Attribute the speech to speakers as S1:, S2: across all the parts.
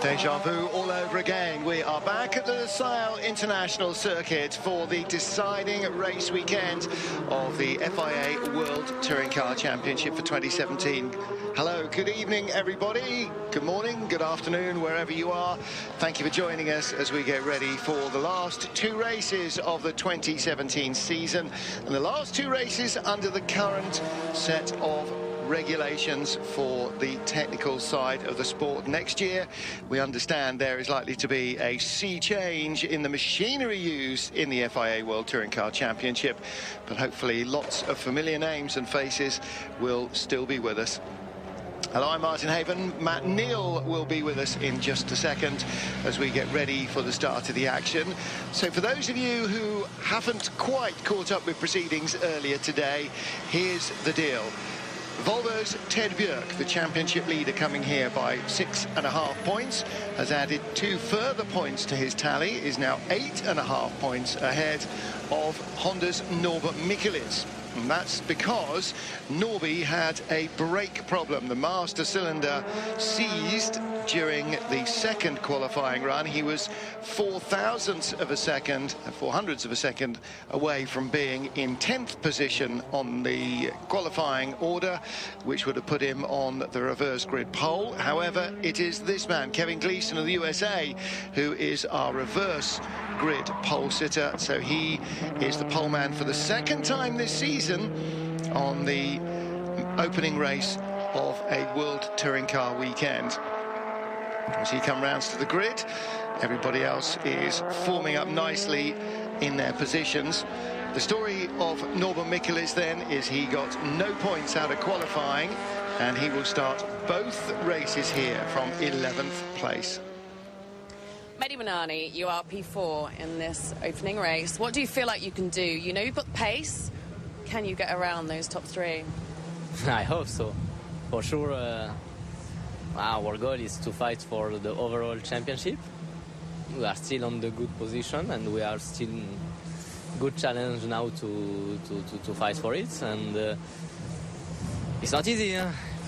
S1: Deja vu all over again. We are back at the Lusail International Circuit for the deciding race weekend of the FIA World Touring Car Championship for 2017. Hello, good evening, everybody. Good morning, good afternoon, wherever you are. Thank you for joining us as we get ready for the last two races of the 2017 season and the last two races under the current set of regulations for the technical side of the sport. Next year, we understand there is likely to be a sea change in the machinery used in the FIA World Touring Car Championship, but hopefully lots of familiar names and faces will still be with us. Hello, I'm Martin Haven. Matt Neal will be with us in just a second as we get ready for the start of the action. So for those of you who haven't quite caught up with proceedings earlier today, here's the deal. Volvo's Ted Björk, the championship leader, coming here by 6.5 points, has added 2 further points to his tally, is now 8.5 points ahead of Honda's Norbert Michelisz. And that's because Norby had a brake problem. The master cylinder seized during the second qualifying run. He was 4,000ths of a second, 400ths of a second away from being in 10th position on the qualifying order, which would have put him on the reverse grid pole. However, it is this man, Kevin Gleeson of the USA, who is our reverse grid pole sitter. So he is the pole man for the second time this season on the opening race of a World Touring Car weekend. As he comes round to the grid, everybody else is forming up nicely in their positions. The story of Norbert Michelisz then is he got no points out of qualifying, and he will start both races here from 11th place.
S2: Mehdi Banani, you are P4 in this opening race. What do you feel like you can do? You know you've got the pace. Can you get around those top 3?
S3: I hope so. For sure, our goal is to fight for the overall championship. We are still on the good position and we are still good challenge now to fight for it. And it's not easy.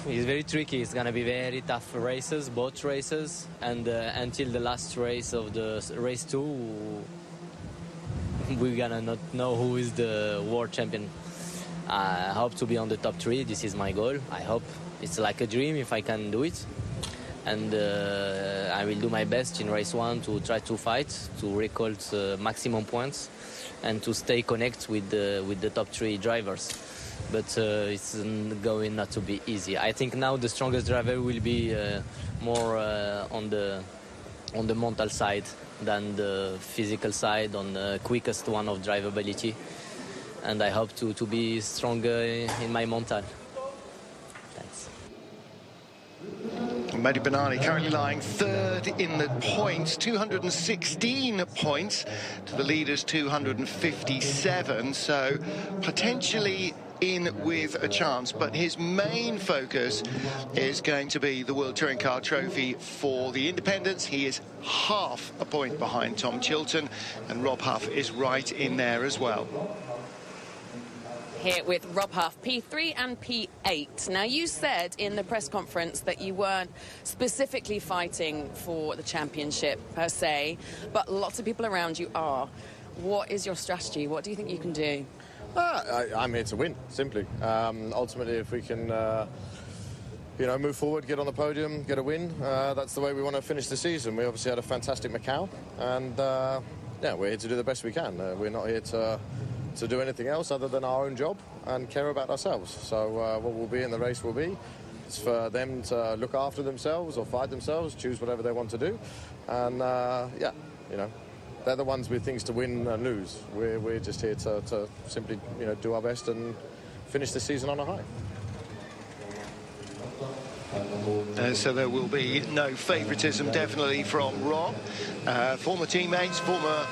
S3: It's very tricky. It's going to be very tough races, both races. And until the last race of the race 2, we're going to not know who is the world champion. I hope to be on the top 3. This is my goal. I hope it's like a dream if I can do it. And I will do my best in race 1 to try to fight, to record maximum points and to stay connected with the top 3 drivers. But it's going not to be easy. I think now the strongest driver will be more on the mental side than the physical side, on the quickest one of drivability. And I hope to be stronger in my mental. Thanks.
S1: Mehdi Banani currently lying 3rd in the points, 216 points to the leader's 257, so potentially in with a chance, but his main focus is going to be the World Touring Car Trophy for the independents. He is half a point behind Tom Chilton, and Rob Huff is right in there as well.
S2: Here with Rob Huff, P3 and P8. Now, you said in the press conference that you weren't specifically fighting for the championship per se, but lots of people around you are. What is your strategy? What do you think you can do?
S4: I'm here to win, simply. Ultimately, if we can, move forward, get on the podium, get a win, that's the way we want to finish the season. We obviously had a fantastic Macau, and we're here to do the best we can. We're not here to do anything else other than our own job and care about ourselves. So what will be in the race will be. It's for them to look after themselves or fight themselves, choose whatever they want to do. And, they're the ones with things to win and lose. We're just here to simply, do our best and finish the season on a high.
S1: So there will be no favouritism, definitely, from Rob. Former teammates, former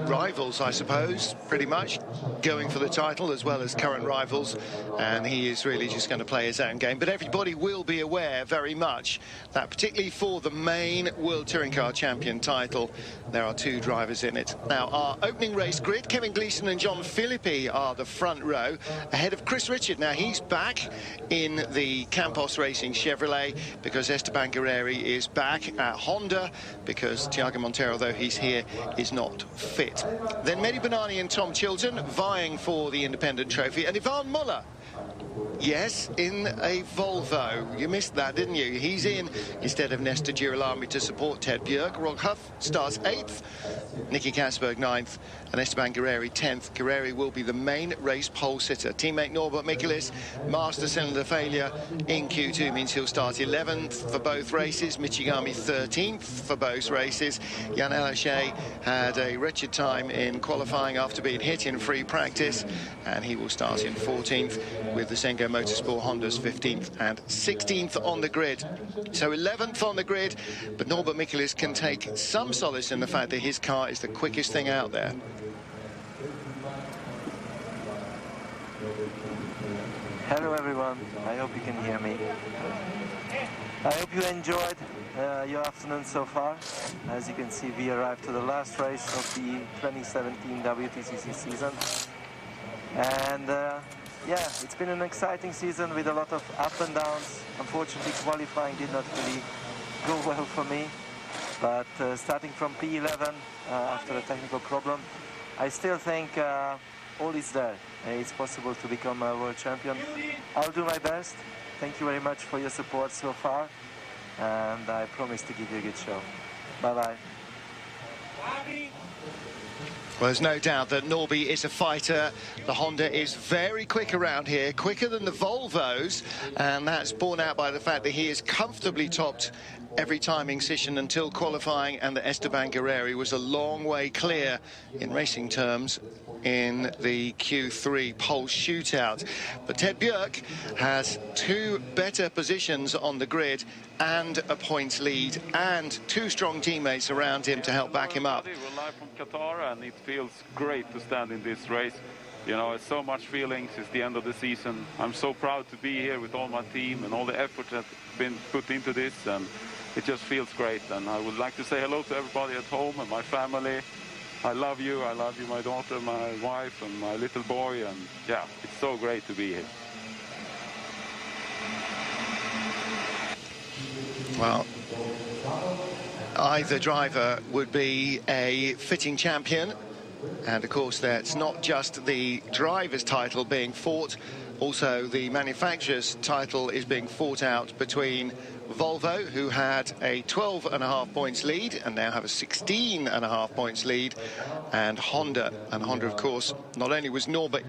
S1: rivals, I suppose, pretty much, going for the title as well as current rivals, and he is really just going to play his own game. But everybody will be aware very much that, particularly for the main World Touring Car Champion title, there are two drivers in it. Now, our opening race grid, Kevin Gleeson and John Philippi are the front row, ahead of Chris Richard. Now, he's back in the Campos Racing Chevrolet because Esteban Guerreri is back at Honda because Thiago Monteiro, though he's here, is not fit. Then Mehdi Banani and Tom Chilton vying for the independent trophy, and Ivan Muller, yes, in a Volvo. You missed that, didn't you? He's in instead of Nestor Girolami to support Ted Bjerg. Rog Huff starts 8th, Nicky Kasberg 9th, and Esteban Guerreri 10th. Guerreri will be the main race pole sitter. Teammate Norbert Michelis, master cylinder failure in Q2 means he'll start 11th for both races. Michigami 13th for both races. Jan Elachet had a wretched time in qualifying after being hit in free practice, and he will start in 14th with the Sengo Motorsport Hondas 15th and 16th on the grid. So 11th on the grid, but Norbert Michelis can take some solace in the fact that his car is the quickest thing out there.
S5: Hello everyone, I hope you can hear me. I hope you enjoyed your afternoon so far. As you can see, we arrived to the last race of the 2017 WTCC season. And yeah, it's been an exciting season with a lot of up and downs. Unfortunately, qualifying did not really go well for me. But starting from P11 after a technical problem, I still think all is there. It's possible to become a world champion. I'll do my best. Thank you very much for your support so far, and I promise to give you a good show. Bye-bye.
S1: Well, there's no doubt that Norby is a fighter. The Honda is very quick around here, quicker than the Volvos, and that's borne out by the fact that he is comfortably topped every timing session until qualifying, and that Esteban Guerreri was a long way clear in racing terms in the Q3 pole shootout. But Ted Bjerg has two better positions on the grid and a points lead and two strong teammates around him to help back him up.
S6: We're live from Qatar, and it feels great to stand in this race. You know, it's so much feelings. It's the end of the season. I'm so proud to be here with all my team and all the effort that's been put into this, and it just feels great. And I would like to say hello to everybody at home and my family. I love you, my daughter, my wife, and my little boy, and yeah, it's so great to be here.
S1: Well, either driver would be a fitting champion, and of course that's not just the driver's title being fought, also the manufacturer's title is being fought out between Volvo, who had a 12.5 points lead and now have a 16.5 points lead, and Honda. And Honda, of course, not only was Norbert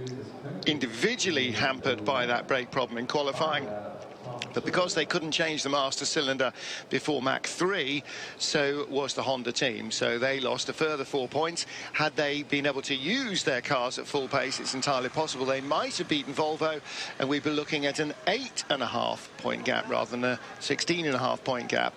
S1: individually hampered by that brake problem in qualifying, but because they couldn't change the master cylinder before Mach 3, so was the Honda team. So they lost a further 4 points. Had they been able to use their cars at full pace, it's entirely possible they might have beaten Volvo, and we'd be looking at an 8.5 point gap rather than a 16.5 point gap.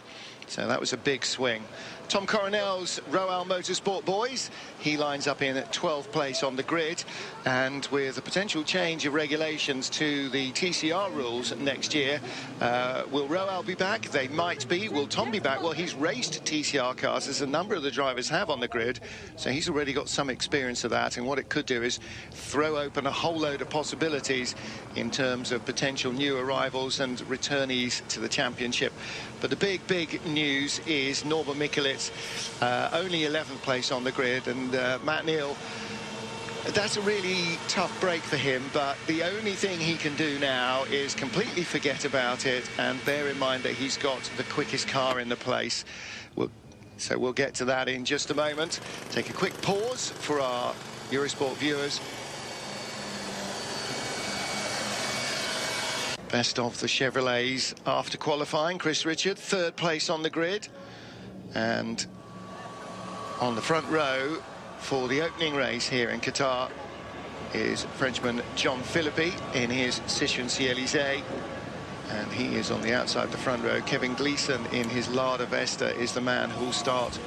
S1: So that was a big swing. Tom Coronel's Royal Motorsport boys, he lines up in at 12th place on the grid, and with a potential change of regulations to the TCR rules next year, will Royal be back? They might be. Will Tom be back? Well, he's raced TCR cars, as a number of the drivers have on the grid, so he's already got some experience of that, and what it could do is throw open a whole load of possibilities in terms of potential new arrivals and returnees to the championship. But the big news is Norbert Michelis, only 11th place on the grid, and Matt Neal, that's a really tough break for him, but the only thing he can do now is completely forget about it and bear in mind that he's got the quickest car in the place. So we'll get to that in just a moment. Take a quick pause for our Eurosport viewers. Best of the Chevrolets after qualifying. Chris Richard, 3rd place on the grid. And on the front row for the opening race here in Qatar is Frenchman John Philippi in his Citroën C-Élysée. And he is on the outside of the front row. Kevin Gleeson in his Lada Vesta is the man who'll start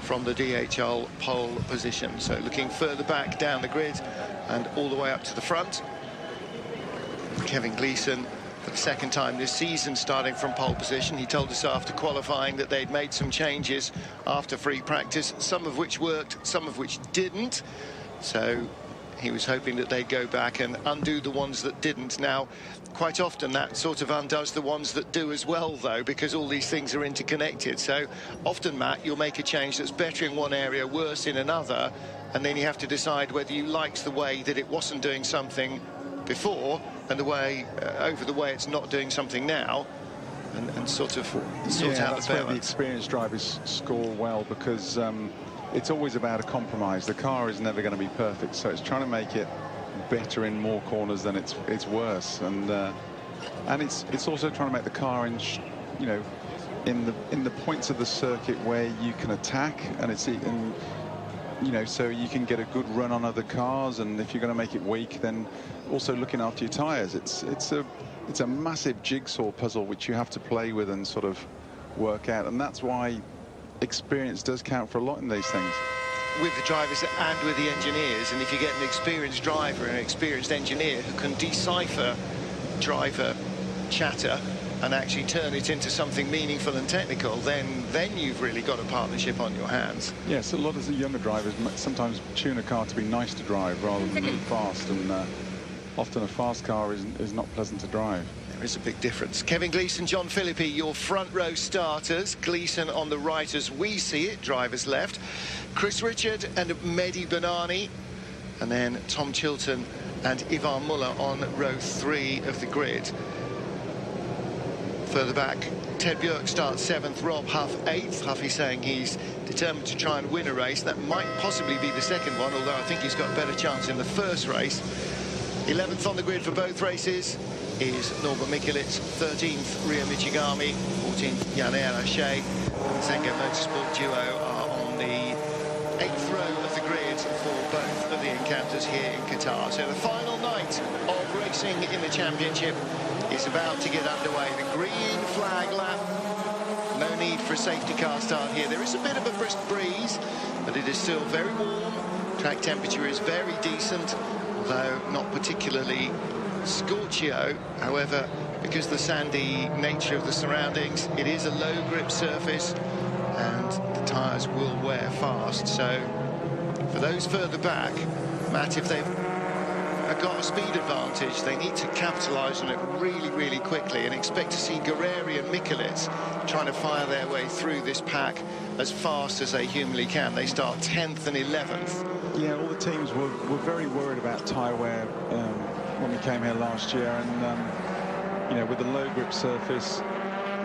S1: from the DHL pole position. So looking further back down the grid and all the way up to the front. Kevin Gleeson, for the second time this season, starting from pole position. He told us after qualifying that they'd made some changes after free practice, some of which worked, some of which didn't. So he was hoping that they'd go back and undo the ones that didn't. Now, quite often that sort of undoes the ones that do as well, though, because all these things are interconnected. So often, Matt, you'll make a change that's better in one area, worse in another, and then you have to decide whether you liked the way that it wasn't doing something before and the way over the way it's not doing something now, and sort of sort out the balance.
S7: That's where the experienced drivers score well, because it's always about a compromise. The car is never going to be perfect, so it's trying to make it better in more corners than it's worse, and it's also trying to make the car in the points of the circuit where you can attack, and so you can get a good run on other cars. And if you're going to make it weak, then also looking after your tyres. It's a massive jigsaw puzzle which you have to play with and sort of work out, and that's why experience does count for a lot in these things.
S1: With the drivers and with the engineers, and if you get an experienced driver and an experienced engineer who can decipher driver chatter and actually turn it into something meaningful and technical, then you've really got a partnership on your hands.
S7: Yes, a lot of the younger drivers sometimes tune a car to be nice to drive rather than fast, and often a fast car is not pleasant to drive.
S1: There is a big difference. Kevin Gleeson, John Philippi, your front row starters. Gleeson on the right as we see it, drivers left. Chris Richard and Mehdi Banani. And then Tom Chilton and Ivan Muller on row 3 of the grid. Further back, Ted Björk starts 7th, Rob Huff 8th. Huffy saying he's determined to try and win a race. That might possibly be the second one, although I think he's got a better chance in the first race. 11th on the grid for both races is Norbert Mikulits, 13th Ria Michigami, 14th Yannier Haché. Zenga Motorsport duo are on the 8th row of the grid for both of the encounters here in Qatar. So the final night of racing in the championship is about to get underway. The green flag lap. No need for a safety car start here. There is a bit of a brisk breeze, but it is still very warm. Track temperature is very decent, although not particularly scorchio. However, because of the sandy nature of the surroundings, it is a low grip surface and the tyres will wear fast. So for those further back, Matt, if they've got a speed advantage, they need to capitalise on it really, really quickly, and expect to see Guerreri and Mikulits trying to fire their way through this pack as fast as they humanly can. They start 10th and 11th.
S7: Yeah, all the teams were very worried about tyre wear when we came here last year, and with the low grip surface,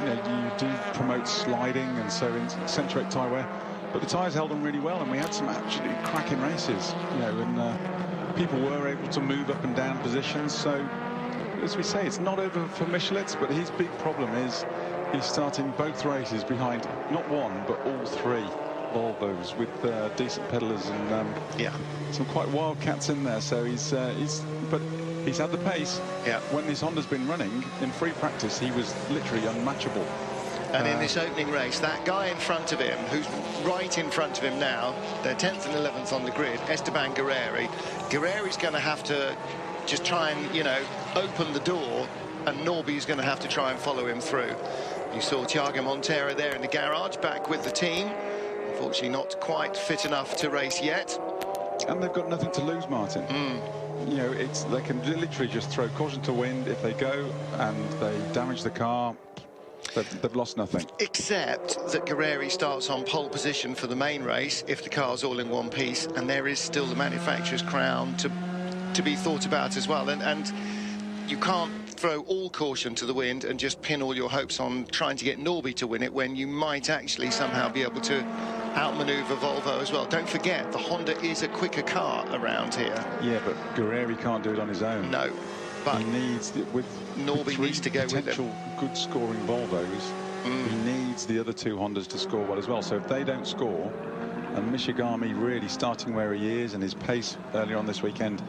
S7: you do promote sliding and so accentuate tyre wear, but the tyres held on really well, and we had some absolutely cracking races, and people were able to move up and down positions. So as we say, it's not over for Michelitz, but his big problem is he's starting both races behind not one but all 3 Volvos with decent pedalers and some quite wild cats in there. So he's had the pace.
S1: Yeah.
S7: When this Honda's been running in free practice, he was literally unmatchable.
S1: And in this opening race, that guy in front of him, who's right in front of him now, they're 10th and 11th on the grid, Esteban Guerreri. Guerreri's going to have to just try and, open the door, and Norby's going to have to try and follow him through. You saw Thiago Montero there in the garage, back with the team. Unfortunately, not quite fit enough to race yet.
S7: And they've got nothing to lose, Martin. They can literally just throw caution to wind if they go and they damage the car. They've lost nothing. Except
S1: that Guerreri starts on pole position for the main race if the car's all in one piece, and there is still the manufacturer's crown to be thought about as well. And you can't throw all caution to the wind and just pin all your hopes on trying to get Norby to win it, when you might actually somehow be able to outmaneuver Volvo as well. Don't forget, the Honda is a quicker car around here. Yeah, but Guerreri can't do it on his own. No. But he needs, Norby needs to go with potential good scoring Volvos. He needs the other 2 Hondas to score well as well. So if they don't score, and Michigami really starting where he is and his pace earlier on this weekend,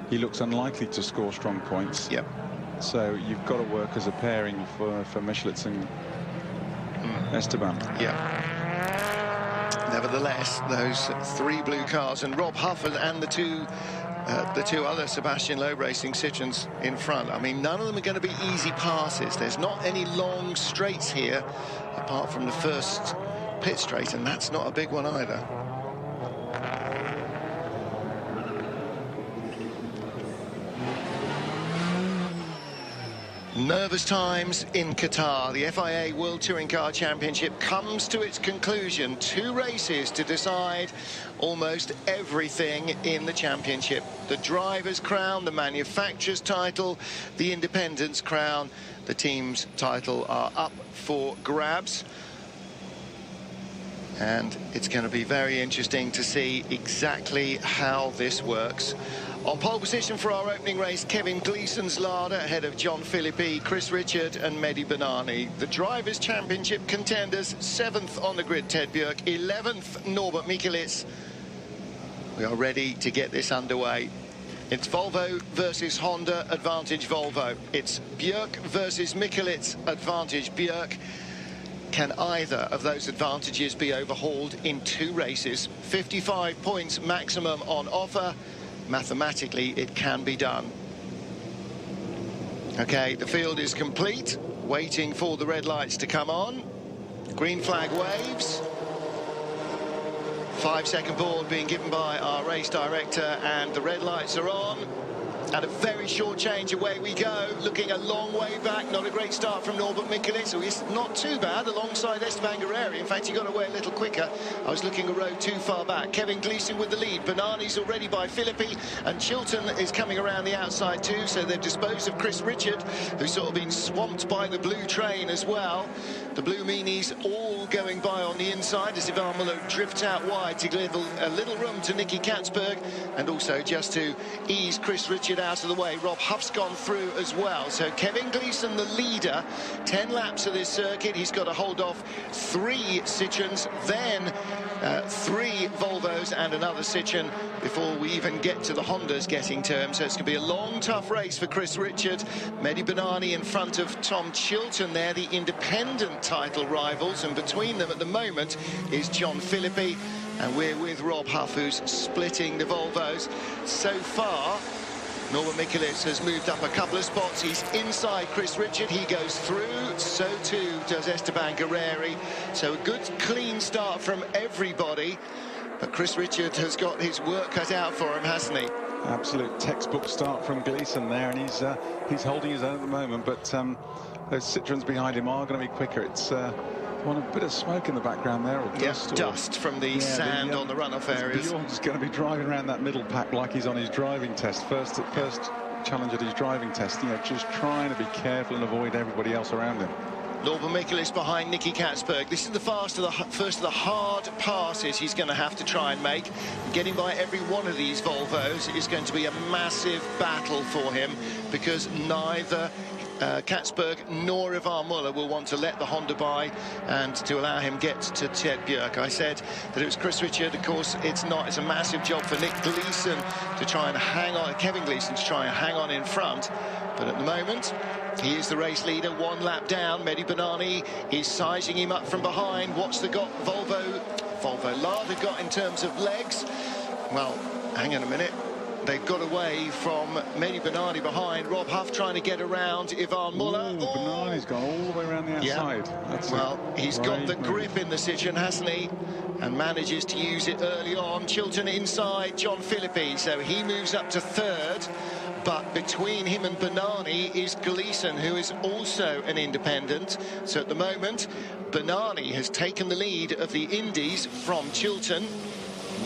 S1: he looks unlikely to score strong points. Yep. So you've got to work as a pairing for Michelitz and Esteban. Yeah. Nevertheless, those 3 blue cars, and Rob Huff and the two other Sebastian Loeb Racing Citroens in front. I mean, none of them are going to be easy passes. There's not any long straights here, apart from the first pit straight, and that's not a big one either. Nervous times in Qatar. The FIA World Touring Car Championship comes to its conclusion. 2 races to decide almost everything in the championship. The driver's crown, the manufacturer's title, the independent's crown, the team's title are up for grabs. And it's going to be very interesting to see exactly how this works. On pole position for our opening race, Kevin Gleeson's Lada ahead of John Philippi, Chris Richard and Mehdi Benani. The Drivers' Championship contenders, 7th on the grid, Ted Björk, 11th, Norbert Mikelitz. We are ready to get this underway. It's Volvo versus Honda, advantage Volvo. It's Björk versus Mikelitz, advantage Björk. Can either of those advantages be overhauled in 2 races? 55 points maximum on offer. Mathematically, it can be done. Okay, the field is complete, waiting for the red lights to come on. Green flag waves. 5-second board being given by our race director, and the red lights are on. And a very short change, away we go. Looking a long way back, not a great start from Norbert Mikelitz, who is not too bad alongside Esteban Guerreri. In fact, he got away a little quicker. I was looking a row too far back. Kevin Gleeson with the lead. Benani's already by Philippi, and Chilton is coming around the outside too, so they've disposed of Chris Richard, who's sort of been swamped by the blue train as well. The blue meanies all going by on the inside as Ivan Muller drifts out wide to give a little room to Nicky Katzberg, and also just to ease Chris Richard out of the way. Rob Huff's gone through as well. So Kevin Gleeson, the leader, 10 laps of this circuit. He's got to hold off 3 Citroens, then 3 Volvos and another Citroen before we even get to the Hondas getting to him. So it's going to be a long, tough race for Chris Richard. Mehdi Benani in front of Tom Chilton there, the independent title rivals, and between them at the moment is John Philippi, and we're with Rob Huff, who's splitting the Volvos. So far, Norbert Mikelitz has moved up a couple of spots. He's inside Chris Richard. He goes through. So too does Esteban Guerreri. So a good, clean start from everybody. But Chris Richard has got his work cut out for him, hasn't he?
S7: Absolute textbook start from Gleeson there, and he's holding his own at the moment. But those Citroens behind him are going to be quicker. It's a bit of smoke in the background there, or dust.
S1: Yep, dust from the sand on the runoff areas.
S7: Bjorn's going to be driving around that middle pack like he's on his driving test. First challenge at his driving test, just trying to be careful and avoid everybody else around him.
S1: Norbert Mikelitz behind Nicky Katzberg. This is the first of the hard passes he's going to have to try and make. Getting by every one of these Volvos is going to be a massive battle for him, because neither Katzberg nor Ivan Muller will want to let the Honda by and to allow him get to Ted Björk. I said that it was Chris Richard. Of course, it's not. It's a massive job for Nick Gleeson to try and hang on, Kevin Gleeson to try and hang on in front. But at the moment, he is the race leader, 1 lap down. Mehdi Benani is sizing him up from behind. What's the Volvo Lada got in terms of legs? Well, hang on a minute. They've got away from Mehdi Benani behind. Rob Huff trying to get around Ivan Muller.
S7: Benani's gone all the way around the outside.
S1: Yeah. Well, he's got the grip in the Citroen, hasn't he? And manages to use it early on. Chilton inside John Philippi, so he moves up to 3rd. But between him and Benani is Gleeson, who is also an independent. So at the moment, Benani has taken the lead of the Indies from Chilton.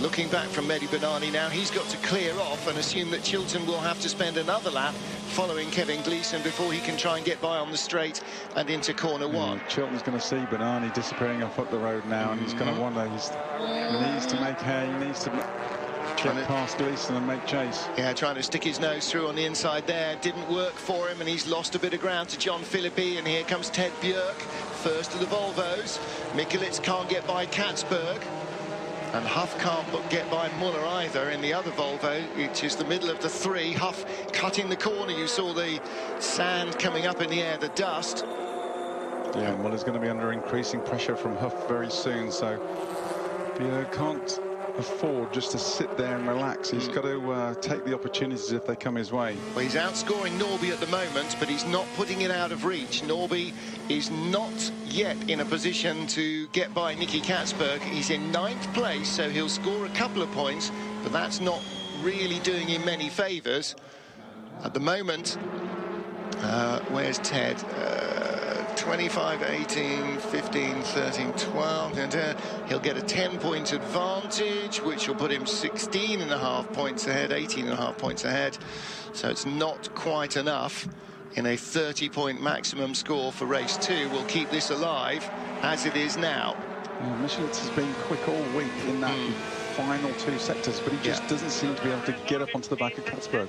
S1: Looking back from Mehdi Benani now, he's got to clear off and assume that Chilton will have to spend another lap following Kevin Gleeson before he can try and get by on the straight and into corner 1.
S7: Chilton's going to see Benani disappearing off up the road now, and he's going to wonder, he needs to make hay, he needs to get past Gleeson and make chase.
S1: Yeah, trying to stick his nose through on the inside there. Didn't work for him, and he's lost a bit of ground to John Philippi, and here comes Ted Björk, first of the Volvos. Mikelitz can't get by Katzberg. And Huff can't get by Muller either in the other Volvo, which is the middle of the 3. Huff cutting the corner. You saw the sand coming up in the air, the dust.
S7: Yeah, Muller's going to be under increasing pressure from Huff very soon, so Yeah, can't afford just to sit there and relax. He's got to take the opportunities if they come his way.
S1: Well, he's outscoring Norby at the moment, but he's not putting it out of reach. Norby is not yet in a position to get by Nicky Catsburg. He's in 9th place, so he'll score a couple of points, but that's not really doing him many favours. At the moment, where's Ted? 25, 18, 15, 13, 12. And he'll get a 10-point advantage, which will put him 16.5 points ahead, 18.5 points ahead. So it's not quite enough in a 30-point maximum score for race 2. We'll keep this alive as it is now.
S7: Michelitz has been quick all week in that final 2 sectors, but he just doesn't seem to be able to get up onto the back of Catsburg.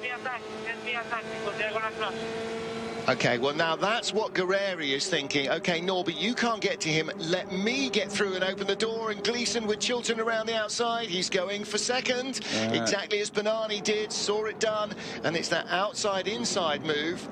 S1: Okay, well, now that's what Guerreri is thinking. Okay, Norby, you can't get to him. Let me get through and open the door. And Gleeson with Chilton around the outside. He's going for second, exactly as Banani did. Saw it done. And it's that outside-inside move.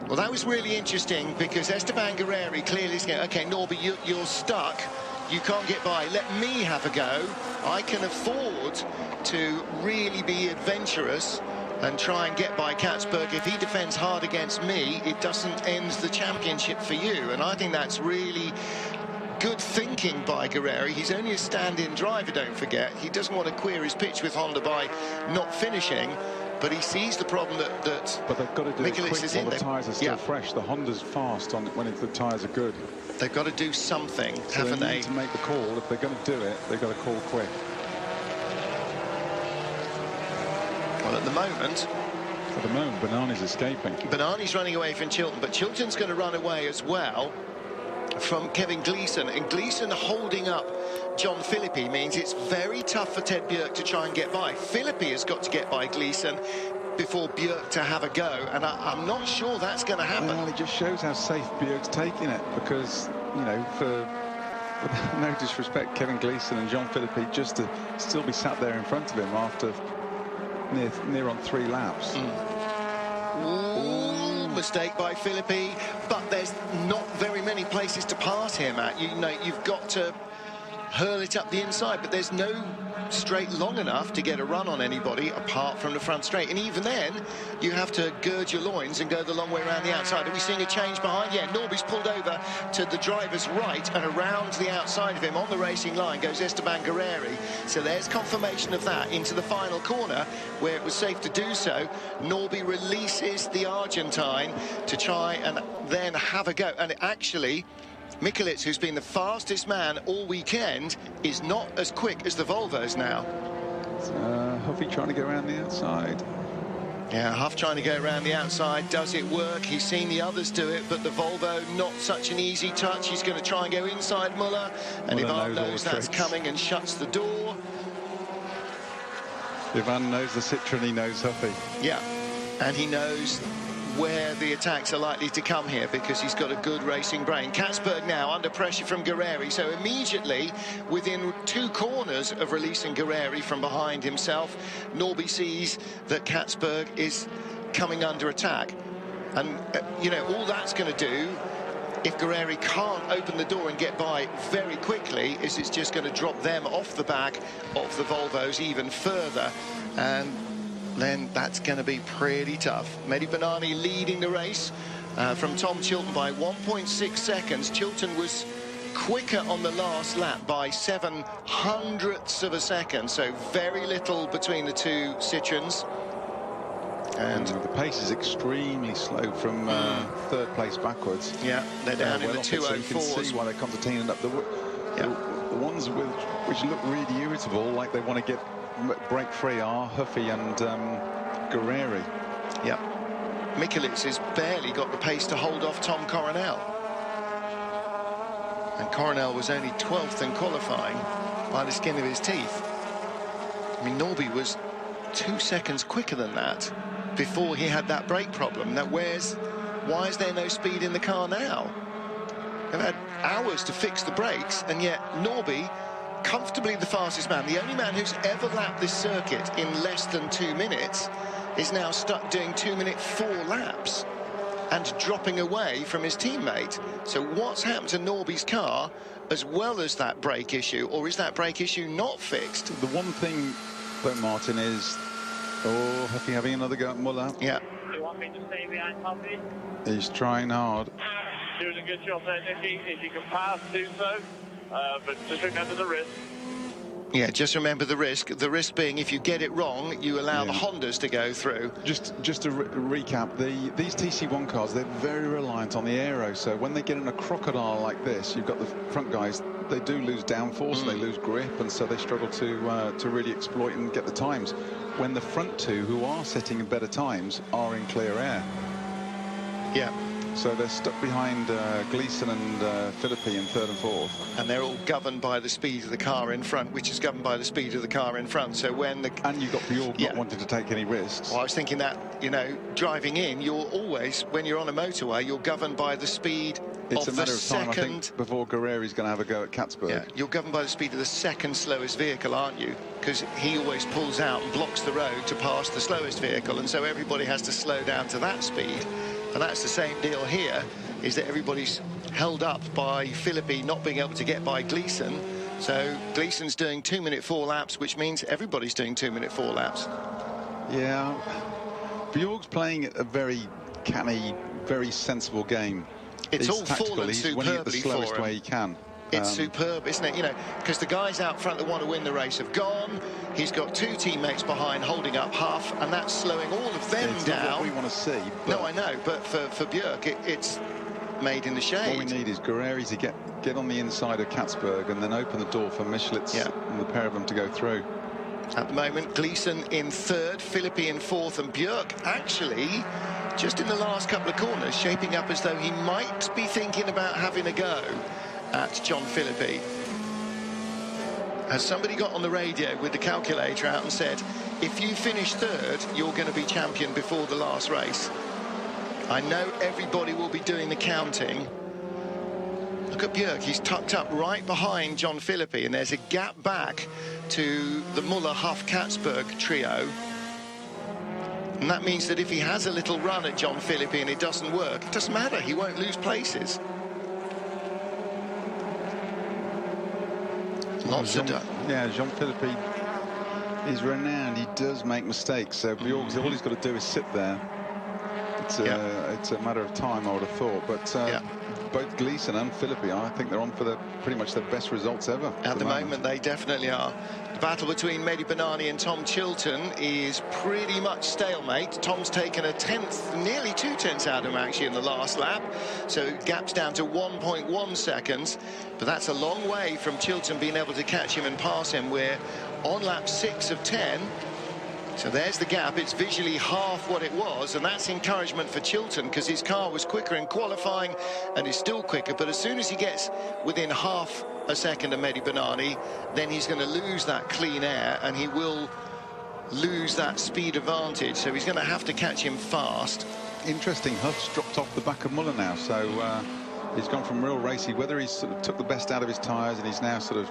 S1: Well, that was really interesting because Esteban Guerreri clearly is going, okay, Norby, you're stuck. You can't get by. Let me have a go. I can afford to really be adventurous and try and get by Catsburg. If he defends hard against me, it doesn't end the championship for you. And I think that's really good thinking by Guerreri. He's only a stand-in driver, don't forget. He doesn't want to queer his pitch with Honda by not finishing, but he sees the problem that
S7: but they've got to do it quick while the tyres are still fresh. The Honda's fast on when the tyres are good.
S1: They've got to do something,
S7: so
S1: haven't they?
S7: Need to make the call. If they're going to do it, they've got to call quick.
S1: Well, at the moment,
S7: Banani's escaping.
S1: Banani's running away from Chilton, but Chilton's going to run away as well from Kevin Gleeson. And Gleeson holding up John Philippi means it's very tough for Ted Bjerg to try and get by. Philippi has got to get by Gleeson before Bjerg to have a go, and I'm not sure that's going to happen.
S7: Well, it just shows how safe Bjerg's taking it, because, you know, for no disrespect, Kevin Gleeson and John Philippi just to still be sat there in front of him after near on 3 laps.
S1: Ooh, mistake by Philippi, but there's not very many places to pass him at. You know, you've got to hurl it up the inside, but there's no straight long enough to get a run on anybody apart from the front straight, and even then you have to gird your loins and go the long way around the outside. Are we seeing a change behind? Yeah, Norby's pulled over to the driver's right, and around the outside of him on the racing line goes Esteban Guerreri. So there's confirmation of that into the final corner where it was safe to do so. Norby releases the Argentine to try and then have a go, and actually Michelitz, who's been the fastest man all weekend, is not as quick as the Volvos now.
S7: Huffy trying to go around the outside.
S1: Yeah, Huff trying to go around the outside. Does it work? He's seen the others do it, but the Volvo, not such an easy touch. He's going to try and go inside Muller, and Ivan knows that's coming and shuts the door.
S7: Ivan knows the Citroen, he knows Huffy.
S1: Yeah, and he knows where the attacks are likely to come here because he's got a good racing brain. Catsburg now under pressure from Guerreri, so immediately within 2 corners of releasing Guerreri from behind himself, Norby sees that Catsburg is coming under attack, and you know, all that's going to do, if Guerreri can't open the door and get by very quickly, is it's just going to drop them off the back of the Volvos even further, and then that's going to be pretty tough. Mehdi Banani leading the race from Tom Chilton by 1.6 seconds. Chilton was quicker on the last lap by 0.07 of a second, so very little between the 2 Citroens. And
S7: the pace is extremely slow from 3rd place backwards.
S1: Yeah, they're down in the 204s.
S7: So you can see why they're concertining up the ones which look really irritable, like they want to get break free, are Huffy and Guerreri.
S1: Yeah, Michelitz has barely got the pace to hold off Tom Coronel, and Coronel was only 12th in qualifying by the skin of his teeth. I mean, Norby was 2 seconds quicker than that before he had that brake problem. Now why is there no speed in the car now? They've had hours to fix the brakes, and yet Norby, comfortably the fastest man, the only man who's ever lapped this circuit in less than 2 minutes, is now stuck doing 2 minute 4 laps. and dropping away from his teammate. So what's happened to Norby's car as well as that brake issue, or is that brake issue not fixed?
S7: The one thing, though, Martin, is having another go at Muller.
S1: Yeah.
S8: Do you want me to stay behind Poppy?
S7: He's trying hard.
S8: Doing a good job there, Nicky. If you can pass, do so. But just remember the risk.
S1: Yeah, just remember the risk. The risk being if you get it wrong, you allow the Hondas to go through.
S7: Just to recap, these TC1 cars, they're very reliant on the aero. So when they get in a crocodile like this, you've got the front guys, they do lose downforce, they lose grip, and so they struggle to really exploit and get the times. When the front two, who are setting better times, are in clear air.
S1: Yeah.
S7: So they're stuck behind Gleeson and Philippi in third and fourth.
S1: And they're all governed by the speed of the car in front, which is governed by the speed of the car in front. So when the...
S7: And you've got Bjork not wanting to take any risks.
S1: Well, I was thinking that, you know, driving in, you're always, when you're on a motorway, you're governed by the speed
S7: it's
S1: of
S7: a matter
S1: the
S7: of time,
S1: second...
S7: I think, before Guerreri's going to have a go at Katzberg.
S1: Yeah, you're governed by the speed of the second slowest vehicle, aren't you? Because he always pulls out and blocks the road to pass the slowest vehicle, and so everybody has to slow down to that speed. And that's the same deal here, is that everybody's held up by Philippi not being able to get by Gleeson. So Gleeson's doing 2-minute 4 laps, which means everybody's doing 2-minute 4 laps.
S7: Yeah, Bjork's playing a very canny, very sensible game.
S1: It's
S7: He's
S1: all
S7: tactical.
S1: fallen
S7: He's
S1: superbly
S7: winning it the slowest
S1: for him.
S7: way he can.
S1: It's superb, isn't it? You know, because the guys out front that want to win the race have gone. He's got 2 teammates behind holding up Huff, and that's slowing all of them
S7: it's
S1: down.
S7: Not what we want to see.
S1: No, I know, but for Björk, it's made in the shade.
S7: What we need is Guerreri to get on the inside of Katzberg and then open the door for Michelitz and the pair of them to go through.
S1: At the moment, Gleeson in third, Philippi in fourth, and Björk actually, just in the last couple of corners, shaping up as though he might be thinking about having a go at John Philippi. Has somebody got on the radio with the calculator out and said, if you finish third, you're going to be champion before the last race? I know everybody will be doing the counting. Look at Björk, he's tucked up right behind John Philippi, and there's a gap back to the Muller-Huff-Katzberg trio. And that means that if he has a little run at John Philippi and it doesn't work, it doesn't matter, he won't lose places. Lots of...
S7: Yeah, Jean Philippi is renowned. He does make mistakes. So Bjork, all he's got to do is sit there. It's a matter of time, I would have thought. But both Gleeson and Philippi, I think they're on for pretty much their best results ever.
S1: At the moment, they definitely are. The battle between Mehdi Banani and Tom Chilton is pretty much stalemate. Tom's taken a tenth, nearly 2 tenths out of him actually in the last lap. So gap's down to 1.1 seconds. But that's a long way from Chilton being able to catch him and pass him. We're on lap 6 of 10. So there's the gap. It's visually half what it was, and that's encouragement for Chilton because his car was quicker in qualifying and is still quicker. But as soon as he gets within half a second of Mehdi Banani, then he's going to lose that clean air and he will lose that speed advantage. So he's going to have to catch him fast.
S7: Interesting, Huff's dropped off the back of Muller now, so he's gone from real racy. Whether he's sort of took the best out of his tyres and he's now sort of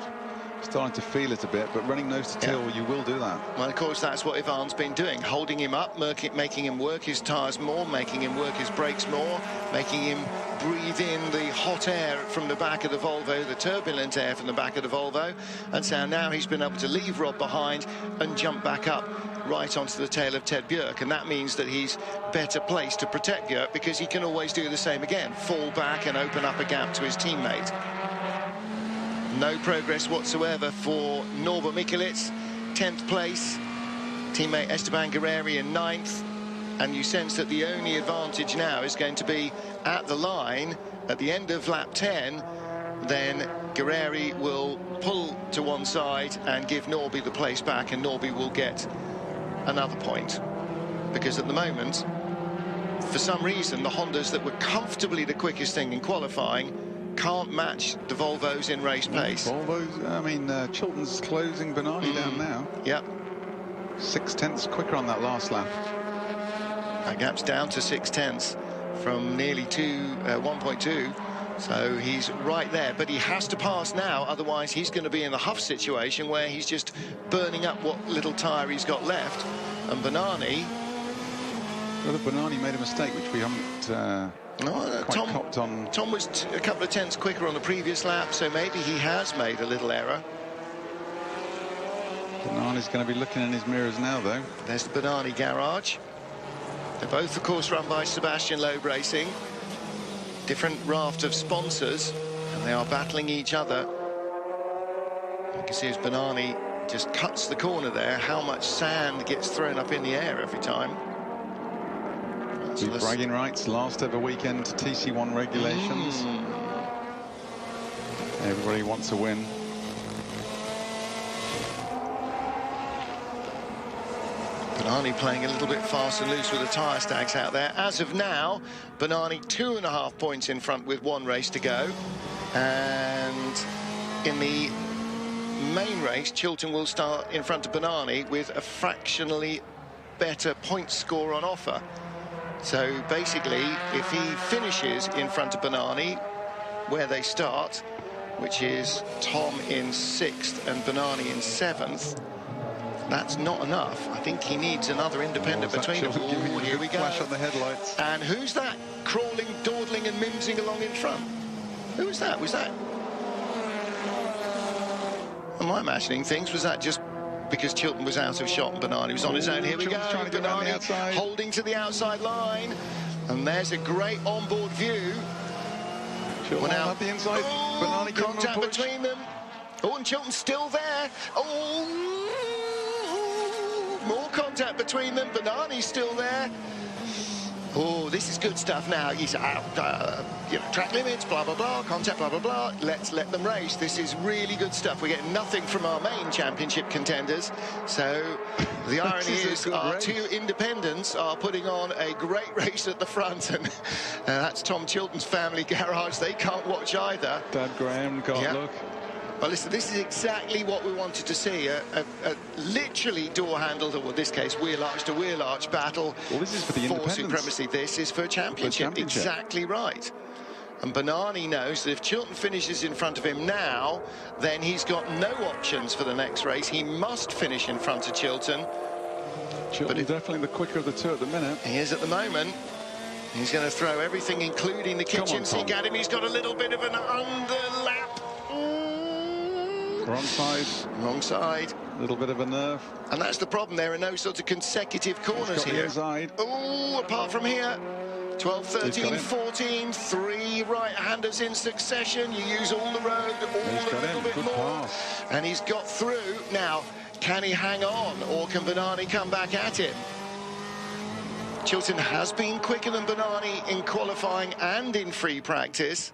S7: starting to feel it a bit, but running nose to tail, you will do that.
S1: Well, of course, that's what Ivan's been doing, holding him up, making him work his tyres more, making him work his brakes more, making him breathe in the hot air from the back of the Volvo, the turbulent air from the back of the Volvo, and so now he's been able to leave Rob behind and jump back up right onto the tail of Ted Björk, and that means that he's better placed to protect Björk because he can always do the same again, fall back and open up a gap to his teammate. No progress whatsoever for Norbert Michelitz, 10th place, teammate Esteban Guerreri in 9th, and you sense that the only advantage now is going to be at the line at the end of lap 10. Then Guerreri will pull to one side and give Norby the place back, and Norby will get another point, because at the moment, for some reason, the Hondas that were comfortably the quickest thing in qualifying can't match the Volvos in race pace.
S7: Volvos, I mean, Chilton's closing Banani down now.
S1: Yep.
S7: 6 tenths quicker on that last lap.
S1: That gap's down to 6 tenths from nearly 1.2. So he's right there, but he has to pass now, otherwise he's going to be in the Huff situation where he's just burning up what little tyre he's got left. And Banani
S7: Well, Bernani made a mistake, which we haven't quite copped on.
S1: Tom was a couple of tenths quicker on the previous lap, so maybe he has made a little error.
S7: Bernani's going to be looking in his mirrors now, though.
S1: There's the Bernani garage. They're both, of course, run by Sebastian Loeb Racing. Different raft of sponsors, and they are battling each other. You can see as Bernani just cuts the corner there, how much sand gets thrown up in the air every time.
S7: So bragging rights, last ever weekend TC1 regulations. Everybody wants a win.
S1: Bernani playing a little bit fast and loose with the tyre stacks out there. As of now, Bernani 2.5 points in front with 1 race to go. And in the main race, Chilton will start in front of Bernani with a fractionally better point score on offer. So basically, if he finishes in front of Bernani where they start, which is Tom in 6th and Bernani in 7th, that's not enough. I think he needs another independent between them. Oh, here we go.
S7: Flash on the headlights.
S1: And who's that crawling, dawdling and mimsing along in front? Who was that? Was that... Am I imagining things? Was that just because Chilton was out of shot and Bernani was on his own? Here we go.
S7: Trying to get down the outside.
S1: Holding to the outside line. And there's a great onboard view.
S7: Chilton now at the inside. Bernani
S1: contact between them. Oh, and Chilton's still there. Oh, more contact between them. Bernani's still there. Oh, this is good stuff now. He's out, you know, track limits, blah, blah, blah, contact, blah, blah, blah. Let's let them race. This is really good stuff. We get nothing from our main championship contenders. So the irony is our 2 independents are putting on a great race at the front. And that's Tom Chilton's family garage. They can't watch either.
S7: Dad Graham can't look.
S1: Well, listen, this is exactly what we wanted to see. A literally door-handled, or in this case, wheel arch to wheel arch battle.
S7: Well, this is for the independents.
S1: Supremacy. This is for championship. Exactly right. And Bernani knows that if Chilton finishes in front of him now, then he's got no options for the next race. He must finish in front of Chilton.
S7: Chilton is definitely the quicker of the 2 at the minute.
S1: He is at the moment. He's going to throw everything, including the kitchen sink at him. He's got a little bit of an underlap.
S7: Wrong side.
S1: Wrong side.
S7: A little bit of a nerve.
S1: And that's the problem. There are no sort of consecutive corners here. Oh, apart from here. 12, 13, 14, 3 right-handers in succession. You use all the road, all a little bit more. And he's got through. Now, can he hang on, or can Bernani come back at him? Chilton has been quicker than Bernani in qualifying and in free practice.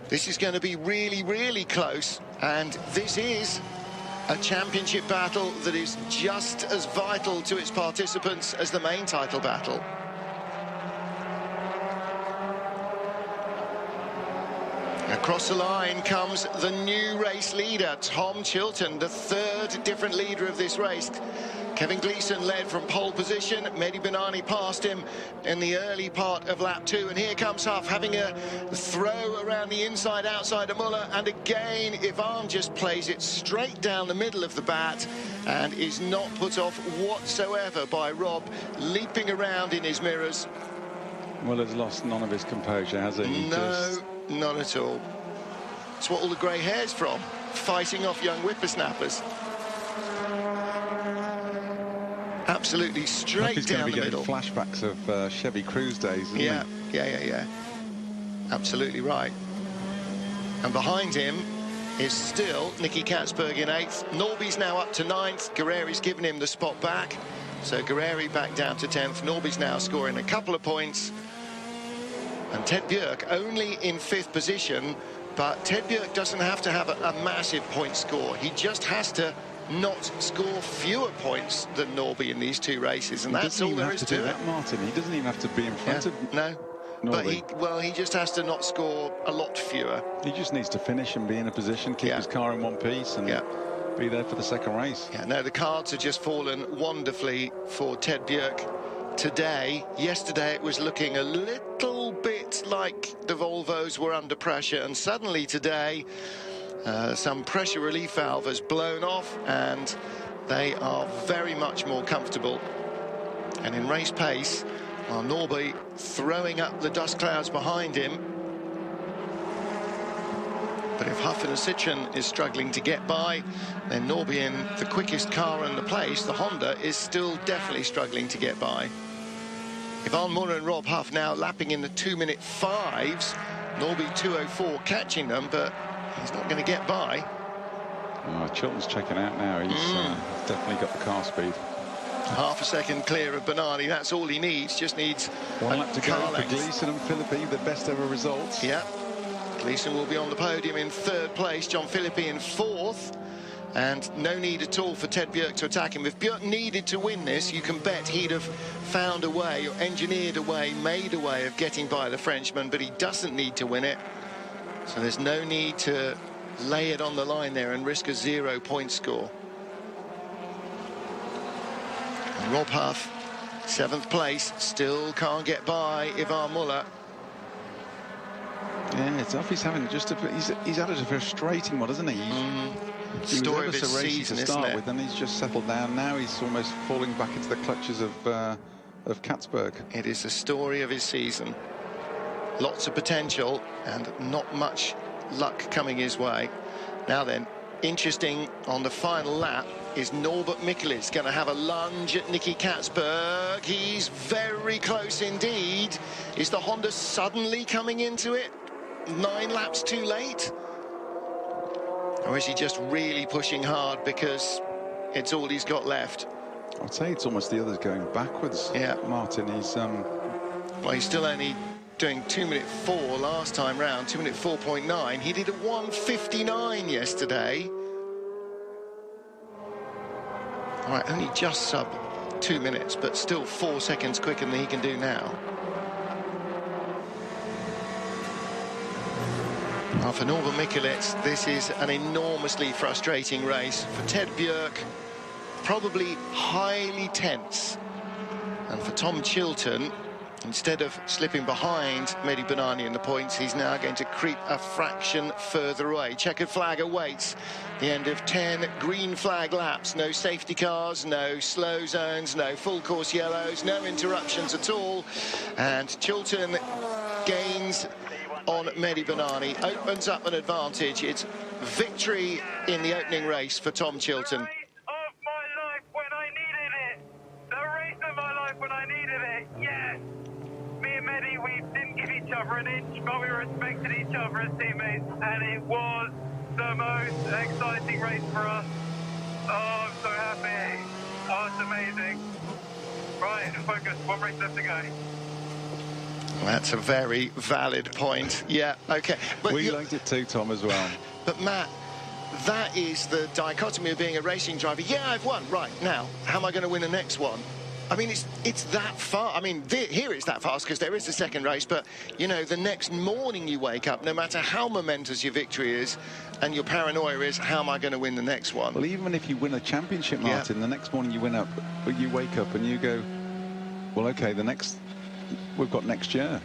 S1: This is going to be really, really close. And this is a championship battle that is just as vital to its participants as the main title battle. Across the line comes the new race leader, Tom Chilton, the 3rd different leader of this race. Kevin Gleeson led from pole position. Mehdi Bernani passed him in the early part of lap 2. And here comes Huff having a throw around the inside, outside of Muller. And again, Ivan just plays it straight down the middle of the bat and is not put off whatsoever by Rob, leaping around in his mirrors.
S7: Muller's lost none of his composure, has he?
S1: No, not at all. It's what all the grey hair's from, fighting off young whippersnappers. Absolutely straight down the middle.
S7: Flashbacks of Chevy Cruise days, isn't he?
S1: Yeah. Absolutely right. And behind him is still Nicky Katzberg in 8th. Norby's now up to 9th. Guerreri's given him the spot back. So Guerreri back down to 10th. Norby's now scoring a couple of points. And Ted Björk only in 5th position. But Ted Björk doesn't have to have a massive point score. He just has to not score fewer points than Norby in these 2 races, and that's all there is to it.
S7: Martin, he doesn't even have to be in front of
S1: no,
S7: Norby.
S1: But he just has to not score a lot fewer.
S7: He just needs to finish and be in a position, keep his car in one piece, and be there for the second race.
S1: No, the cards have just fallen wonderfully for Ted Björk today. Yesterday it was looking a little bit like the Volvos were under pressure, and suddenly today some pressure relief valve has blown off and they are very much more comfortable. And in race pace, While Norby throwing up the dust clouds behind him. But if Huff and Citroën is struggling to get by, then Norby, in the quickest car in the place, the Honda, is still definitely struggling to get by. Ivan Muller and Rob Huff now lapping in the 2-minute 5s. Norby 2:04 catching them, but he's not going to get by.
S7: Oh, Chilton's checking out now. He's definitely got the car speed.
S1: Half a second clear of Bernardi. That's all he needs. Just needs
S7: one lap to go for Gleeson and Philippi, the best ever results.
S1: Yeah. Gleeson will be on the podium in 3rd place. John Philippi in 4th. And no need at all for Ted Bjerg to attack him. If Bjerg needed to win this, you can bet he'd have found a way, or engineered a way, made a way of getting by the Frenchman, but he doesn't need to win it. So there's no need to lay it on the line there and risk a 0-point score. And Rob Huff, 7th place, still can't get by Ivan Muller.
S7: Yeah, it's off. He's having just he's had a frustrating one, hasn't he? He
S1: Story
S7: was
S1: of his season,
S7: to start with, and he's just settled down. Now he's almost falling back into the clutches of Katzberg.
S1: It is the story of his season. Lots of potential and not much luck coming his way. Now then, interesting on the final lap is Norbert Mikulits going to have a lunge at Nicky Katzberg. He's very close indeed. Is the Honda suddenly coming into it 9 laps too late? Or is he just really pushing hard because it's all he's got left?
S7: I'd say it's almost the others going backwards.
S1: Yeah,
S7: Martin, he's
S1: well, he's still only doing 2-minute 4 last time round, 2-minute 4.9. He did a 1:59 yesterday. All right, only just sub 2 minutes, but still 4 seconds quicker than he can do now. Well, for Norbert Mikulits, this is an enormously frustrating race. For Ted Bjerg, probably highly tense. And for Tom Chilton, instead of slipping behind Mehdi Bennani in the points, he's now going to creep a fraction further away. Checkered flag awaits the end of 10 green flag laps. No safety cars, no slow zones, no full course yellows, no interruptions at all. And Chilton gains on Mehdi Bennani, opens up an advantage. It's victory in the opening race for Tom Chilton.
S8: An inch, but we respected each other as teammates, and it was the most exciting race for us. Oh, I'm so happy. Oh, it's amazing. Right, focus, 1 race left to go.
S1: That's a very valid point. Yeah, okay.
S7: But we liked it too, Tom, as well.
S1: But Matt, that is the dichotomy of being a racing driver. Yeah, I've won. Right, now, how am I going to win the next one? I mean, it's that far. I mean, here it's that fast because there is a second race, but, you know, the next morning you wake up, no matter how momentous your victory is, and your paranoia is, how am I going to win the next one?
S7: Well, even if you win a championship, Martin, the next morning you wake up and you go, well, okay, we've got next year.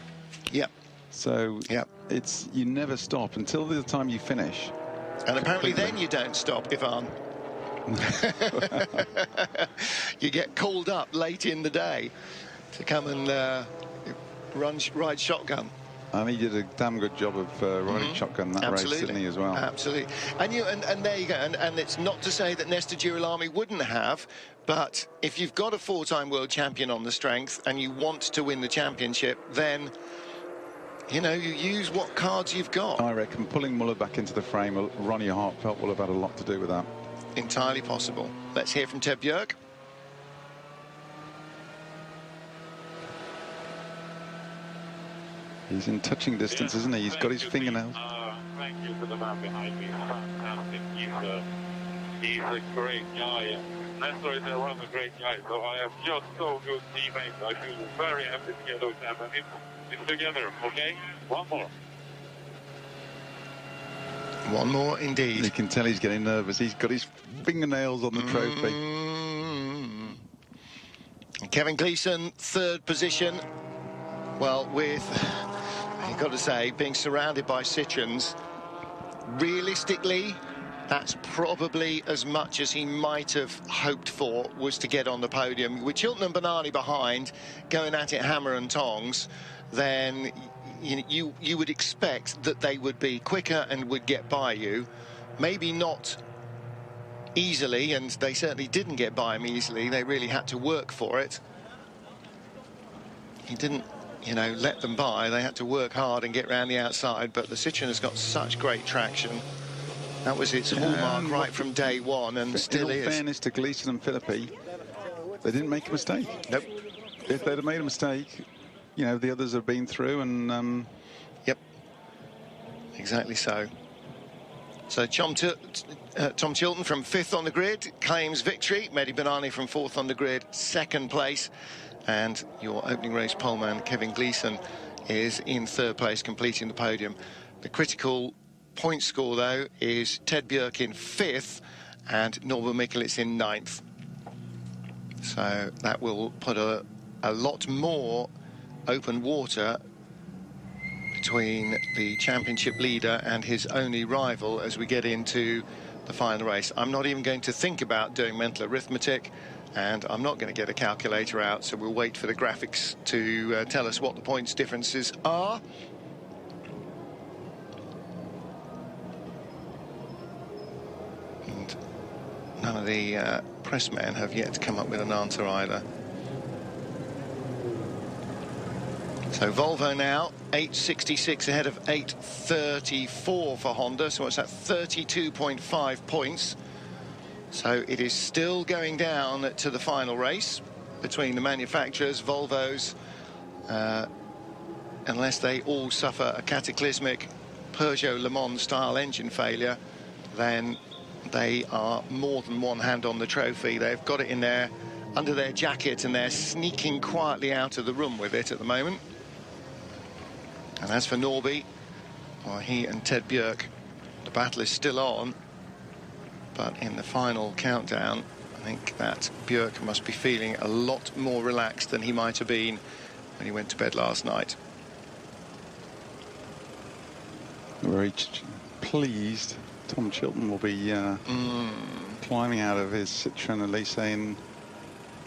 S1: Yep.
S7: So it's, you never stop until the time you finish.
S1: And apparently then you don't stop, Ivan. You get called up late in the day to come and ride shotgun.
S7: And he did a damn good job of riding shotgun that race, didn't he, as well?
S1: Absolutely. And there you go. And it's not to say that Nestor Girolami wouldn't have, but if you've got a 4-time world champion on the strength and you want to win the championship, then, you know, you use what cards you've got.
S7: I reckon pulling Muller back into the frame, Ronnie Hartfelt will have had a lot to do with that.
S1: Entirely possible. Let's hear from Ted Bjerg.
S7: He's in touching distance, isn't he? He's got his fingernails.
S8: Thank you to the man behind me. Fantastic. He's a great guy. Nestor is one of the great guys. So I am just so good teammates. I feel very happy to get those them. And it's together, okay? One more.
S1: One more, indeed.
S7: You can tell he's getting nervous. He's got his fingernails on the trophy.
S1: Kevin Gleeson, 3rd position. Well, with, you've got to say, being surrounded by Citroëns, realistically, that's probably as much as he might have hoped for, was to get on the podium. With Chilton and Bernani behind, going at it hammer and tongs, then you would expect that they would be quicker and would get by you. Maybe not easily, and they certainly didn't get by him easily. They really had to work for it. He didn't, you know, let them by. They had to work hard and get round the outside, but the Citroen has got such great traction. That was its hallmark right from day one, and still is.
S7: In all fairness to Gleeson and Philippi, they didn't make a mistake.
S1: Nope.
S7: If they'd have made a mistake, you know, the others have been through, and
S1: yep, exactly so. So Tom Chilton from 5th on the grid claims victory. Mehdi Bernani from 4th on the grid, 2nd place. And your opening race poleman, Kevin Gleeson, is in 3rd place, completing the podium. The critical point score, though, is Ted Björk in 5th and Norbert Mikulits in 9th. So that will put a lot more open water between the championship leader and his only rival as we get into the final race. I'm not even going to think about doing mental arithmetic, and I'm not going to get a calculator out, so we'll wait for the graphics to tell us what the points differences are. And none of the pressmen have yet come up with an answer either. So Volvo now 8.66 ahead of 8.34 for Honda, so what's that, 32.5 points. So it is still going down to the final race between the manufacturers. Volvo's, unless they all suffer a cataclysmic Peugeot Le Mans style engine failure, then they are more than one hand on the trophy. They've got it in there under their jacket, and they're sneaking quietly out of the room with it at the moment. And as for Norby, well, he and Ted Björk, the battle is still on. But in the final countdown, I think that Björk must be feeling a lot more relaxed than he might have been when he went to bed last night.
S7: Very pleased. Tom Chilton will be climbing out of his Citroen Elise in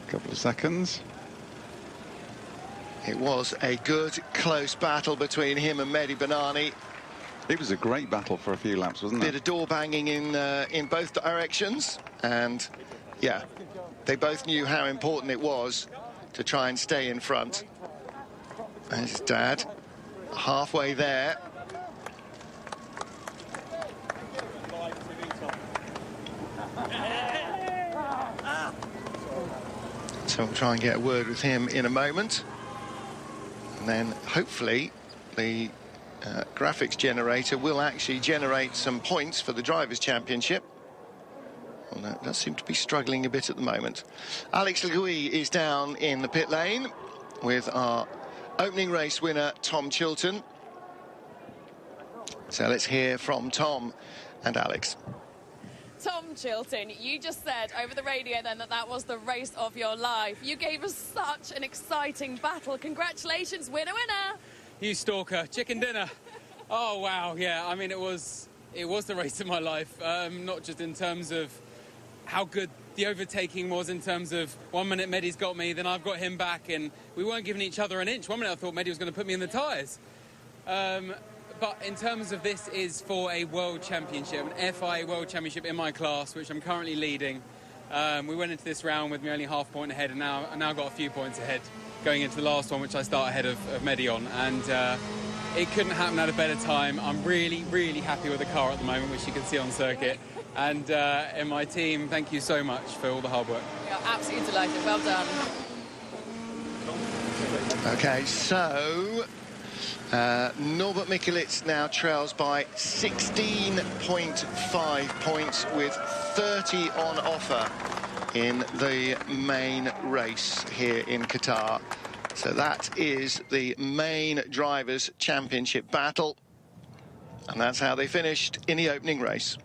S7: a couple of seconds.
S1: It was a good, close battle between him and Mehdi Bernani.
S7: It was a great battle for a few laps, wasn't it?
S1: Bit of door banging in both directions, and yeah, they both knew how important it was to try and stay in front. There's his dad, halfway there. So we'll try and get a word with him in a moment. And then hopefully the graphics generator will actually generate some points for the Drivers' Championship. Well, that does seem to be struggling a bit at the moment. Alex Le Gouy is down in the pit lane with our opening race winner, Tom Chilton. So let's hear from Tom and Alex.
S2: Tom Chilton, you just said over the radio then that was the race of your life. You gave us such an exciting battle. Congratulations, winner, winner.
S9: You stalker, chicken dinner. Oh, wow, yeah, I mean, it was the race of my life, not just in terms of how good the overtaking was, in terms of 1 minute Mehdi's got me, then I've got him back, and we weren't giving each other an inch. 1 minute I thought Mehdi was going to put me in the tyres. But in terms of this is for a world championship, an FIA world championship in my class, which I'm currently leading. We went into this round with me only half point ahead, and now got a few points ahead going into the last one, which I start ahead of Mehdi on. And it couldn't happen at a better time. I'm really, really happy with the car at the moment, which you can see on circuit. And in my team, thank you so much for all the hard work.
S2: We are absolutely delighted. Well done.
S1: Okay, so Norbert Mikulits now trails by 16.5 points with 30 on offer in the main race here in Qatar. So that is the main Drivers' Championship battle. And that's how they finished in the opening race.